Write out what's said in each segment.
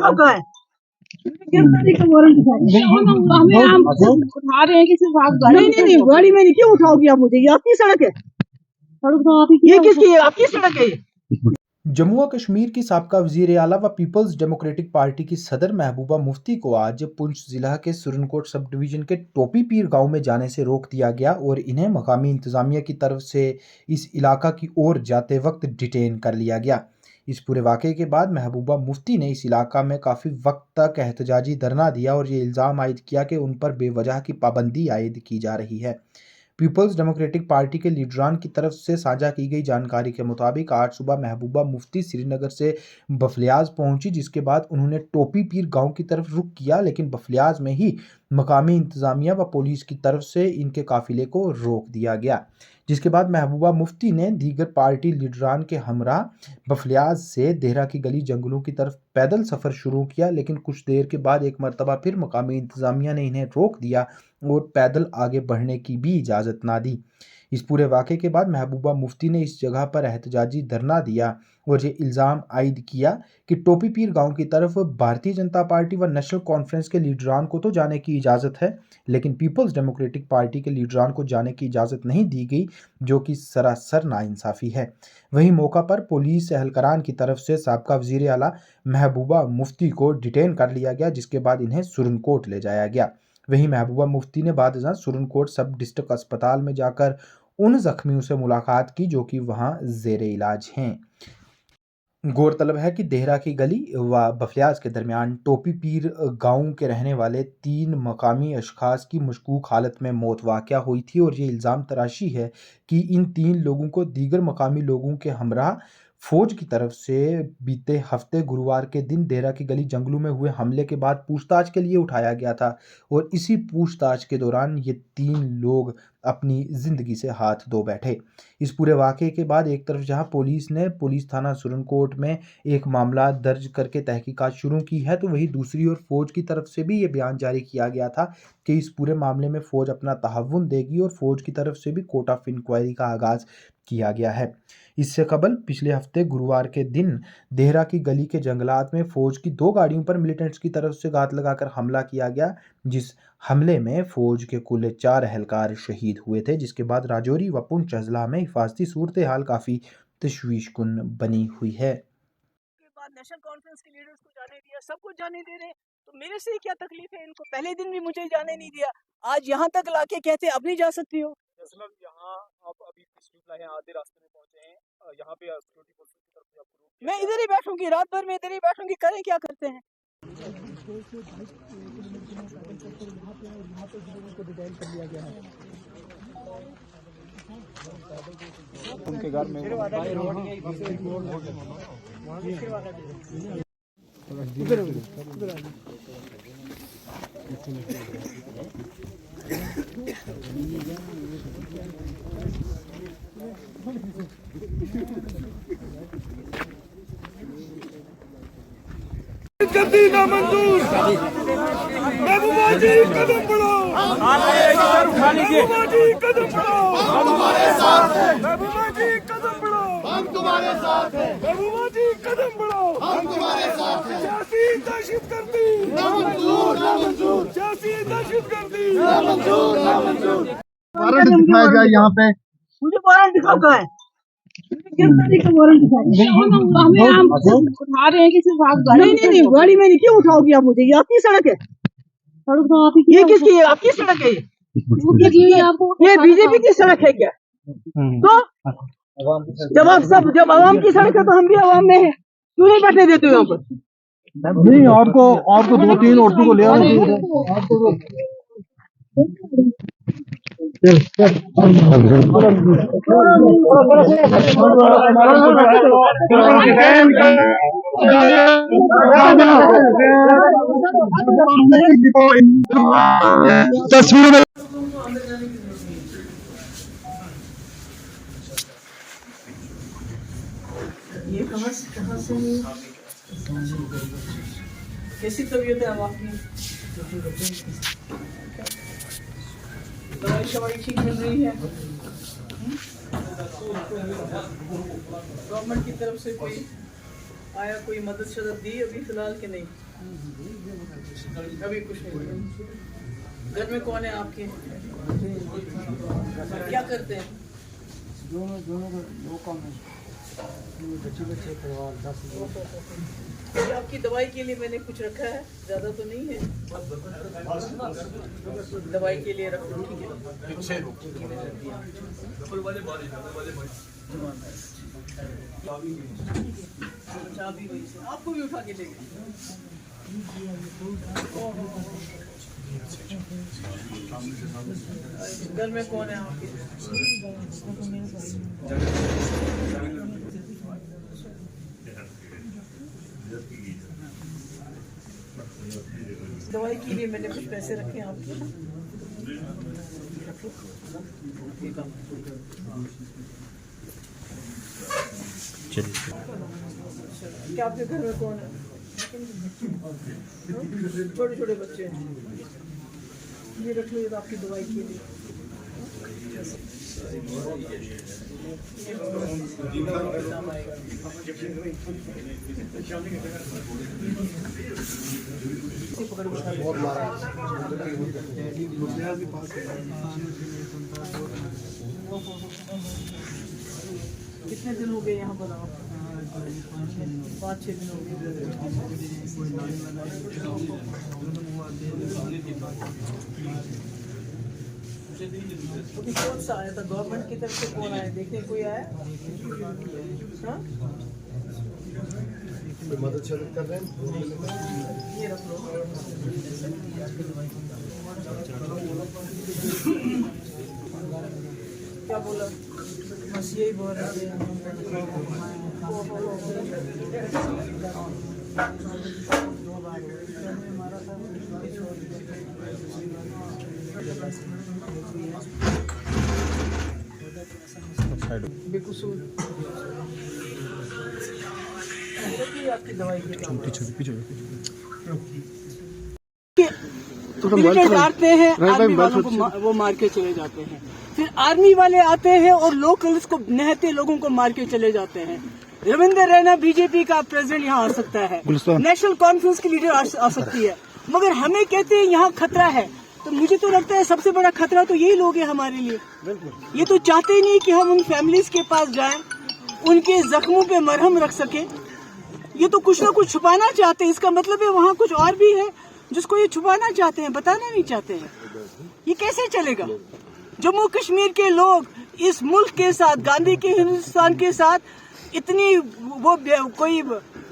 कब का है? गिरफ्तारी का वारंट हमें हम उठा रहे हैं कि सिर्फ आप गाड़ी नहीं गाड़ी में नहीं, क्यों उठाओगे आप मुझे? ये आपकी सड़क है, सड़क तो आप ही, ये किसकी है? आपकी सड़क है ये। जम्मू व कश्मीर की साबका वजीर आला व पीपल्स डेमोक्रेटिक पार्टी की सदर महबूबा मुफ्ती को आज पुंछ जिला के सुरनकोट सब डिवीजन के टोपी पीर गांव में जाने से रोक दिया गया और इन्हें मकामी इंतजामिया की तरफ से इस इलाका की ओर जाते वक्त डिटेन कर लिया गया। इस पूरे वाक़े के बाद महबूबा मुफ्ती ने इस इलाका में काफ़ी वक्त तक एहतजाजी धरना दिया और ये इल्ज़ाम आयद किया कि उन पर बेवजह की पाबंदी आयद की जा रही है। पीपल्स डेमोक्रेटिक पार्टी के लीडरान की तरफ से साझा की गई जानकारी के मुताबिक आज सुबह महबूबा मुफ्ती श्रीनगर से बफलियाज पहुंची, जिसके बाद उन्होंने टोपी पीर गांव की तरफ रुख किया, लेकिन बफलियाज में ही मकामी इंतजामिया व पुलिस की तरफ से इनके काफिले को रोक दिया गया, जिसके बाद महबूबा मुफ्ती ने दीगर पार्टी लीडरान के हमरा बफलियाज से देहरा की गली जंगलों की तरफ पैदल सफ़र शुरू किया, लेकिन कुछ देर के बाद एक मरतबा फिर मकामी इंतजामिया ने इन्हें रोक दिया और पैदल आगे बढ़ने की भी इजाज़त ना दी। इस पूरे वाक़े के बाद महबूबा मुफ्ती ने इस जगह पर एहतजाजी धरना दिया और ये इल्ज़ाम आयद किया कि टोपी पीर गांव की तरफ भारतीय जनता पार्टी व नेशनल कॉन्फ्रेंस के लीडरान को तो जाने की इजाज़त है, लेकिन पीपल्स डेमोक्रेटिक पार्टी के लीडरान को जाने की इजाज़त नहीं दी गई, जो कि सरासर नाइंसाफ़ी है। वहीं मौका पर पुलिस एहलकारान की तरफ से साबका वज़ीर आला महबूबा मुफ्ती को डिटेन कर लिया गया, जिसके बाद इन्हें सुरनकोट ले जाया गया। वहीं महबूबा मुफ्ती ने बादशाह सुरनकोट सब डिस्ट्रिक्ट अस्पताल में जाकर उन जख्मियों से मुलाकात की जो कि वहां जेर इलाज हैं। गौरतलब है कि देहरा की गली व बफलियाज के दरमियान टोपी पीर गांव के रहने वाले 3 मकामी अशखास की मशकूक हालत में मौत वाक़या हुई थी और ये इल्ज़ाम तराशी है कि इन 3 लोगों को दीगर मकामी लोगों के हमरा फौज की तरफ से बीते हफ्ते गुरुवार के दिन देहरा की गली जंगलों में हुए हमले के बाद पूछताछ के लिए उठाया गया था और इसी पूछताछ के दौरान ये 3 लोग अपनी ज़िंदगी से हाथ धो बैठे। इस पूरे वाक़े के बाद एक तरफ जहां पुलिस ने पुलिस थाना सुरनकोट में एक मामला दर्ज करके तहकीकात शुरू की है, तो वहीं दूसरी ओर फौज की तरफ से भी ये बयान जारी किया गया था कि इस पूरे मामले में फौज अपना तहव्वुन देगी और फौज की तरफ से भी कोर्ट ऑफ इंक्वायरी का आगाज़ किया गया है। इससे कबल पिछले हफ्ते गुरुवार के दिन देहरा की गली के जंगलात में फौज की 2 गाड़ियों पर मिलिटेंट्स की तरफ से घात लगाकर हमला किया गया, जिस हमले में फौज के कुल 4 एहलकार शहीद हुए थे, जिसके बाद राजौरी व पुंछ अजला में हिफाजती सूरत हाल काफ़ी तशवीशकुन बनी हुई है। नेशनल कॉन्फ्रेंस के लीडर्स को जाने दिया, सबको जाने दे रहे, तो मेरे से क्या तकलीफ है इनको? पहले दिन भी मुझे जाने नहीं दिया, आज यहाँ तक लाके कहते अब नहीं जा सकती हो। यहाँ आप अभी लाए हैं, आधे रास्ते में पहुंचे हैं, यहाँ पे सिक्योरिटी फोर्स की तरफ से आपको रोक दिया। मैं इधर ही बैठूंगी, रात भर में इधर ही बैठूंगी, करें क्या करते हैं। उनके घर में गद्दी ना मंजूर। महबूबा जी कदम बढ़ाओ, महबूबा जी कदम बढ़ाओ, हम तुम्हारे साथ हैं। महबूबा जी कदम बढ़ाओ, हम तुम्हारे साथ हैं। महबूबा जी कदम बढ़ाओ, हम तुम्हारे साथ हैं। सियासी दहशतगर्दी ना मंजूर, ना मंजूर। सियासी दहशतगर्दी ना मंजूर, ना मंजूर। वारंट दिखाया जाए यहाँ पे, मुझे वारंट दिखाओ, कहाँ है? गिरफ्तारी का वारंट हमें हम उठा रहे हैं कि सिर्फ आप गाड़ी नहीं गाड़ी में नहीं, क्यों उठाओगे आप मुझे? ये आपकी सड़क है, सड़क तो आप ही, ये किसकी है? आपकी सड़क है ये? आपको ये बीजेपी की सड़क है क्या? तो जब आवाम की सड़क है तो हम भी आवाम में है, क्यों नहीं बैठने देते हो यहाँ पर? नहीं आपको 2-3 औरतों को ले आओ। तस्वीर में ये कहाँ से कैसी तबीयत है आपकी? दवाई शवाई ठीक मिल रही है? गवर्नमेंट की तरफ से कोई आया, कोई मदद शदद दी अभी फिलहाल के नहीं? अभी कुछ नहीं। घर में कौन है आपके? क्या करते हैं? दोनों का दो काम है। बच्चे परिवार 10 ये आपकी दवाई के लिए मैंने कुछ रखा है, ज्यादा तो नहीं है। दवाई के लिए रख लो, ठीक है। चाबी वही से आपको भी उठा के ले गए। घर में कौन है आपके? दवाई के लिए मैंने कुछ पैसे रखे हैं आपके। क्या आपके घर में कौन है? छोटे छोटे बच्चे हैं। ये रख लो, ये तो आपकी दवाई के लिए। कितने दिन हो गए यहाँ पर आप? 5-6 दिन हो गए। अभी कौन सा आया था? गवर्नमेंट की तरफ से कौन आया? देखने कोई आया? हाँ? मदद कर रहे हैं। ये रख लो। क्या बोला? बस यही बोल रहे थे। बेकसूर आपकी दवाई मिलिटेंट आते हैं, आर्मी वालों को वो मार के चले जाते हैं। फिर आर्मी वाले आते हैं और लोकल्स को निहत्थे लोगों को मार के चले जाते हैं। रविंद्र रैना बीजेपी का प्रेसिडेंट यहाँ आ सकता है, नेशनल कॉन्फ्रेंस की लीडर आ सकती है, मगर हमें कहते हैं यहाँ खतरा है। तो मुझे तो लगता है सबसे बड़ा खतरा तो यही लोग हैं हमारे लिए। ये तो चाहते ही नहीं कि हम उन फैमिलीज के पास जाएं, उनके जख्मों पे मरहम रख सके। ये तो कुछ ना कुछ छुपाना चाहते हैं। इसका मतलब है वहाँ कुछ और भी है जिसको ये छुपाना चाहते हैं, बताना नहीं चाहते हैं। ये कैसे चलेगा? जम्मू कश्मीर के लोग इस मुल्क के साथ, गांधी के हिंदुस्तान के साथ इतनी वो कोई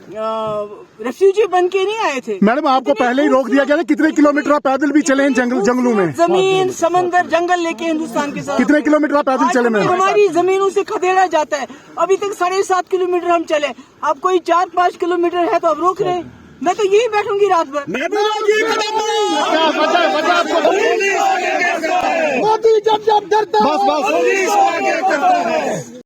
रेफ्यूजी बन के नहीं आए थे। मैडम आपको पहले ही रोक दिया गया था। कितने किलोमीटर आप पैदल भी चले हैं जंगलों में? जमीन, समंदर, जंगल लेके हिंदुस्तान के साथ कितने किलोमीटर आप पैदल चले? मैडम हमारी जमीनों से खदेड़ा जाता है। अभी तक 7.5 किलोमीटर हम चले। अब कोई 4-5 किलोमीटर है तो अब रोक रहे हैं। मैं तो यही बैठूंगी रात भर। मोदी जब डरता है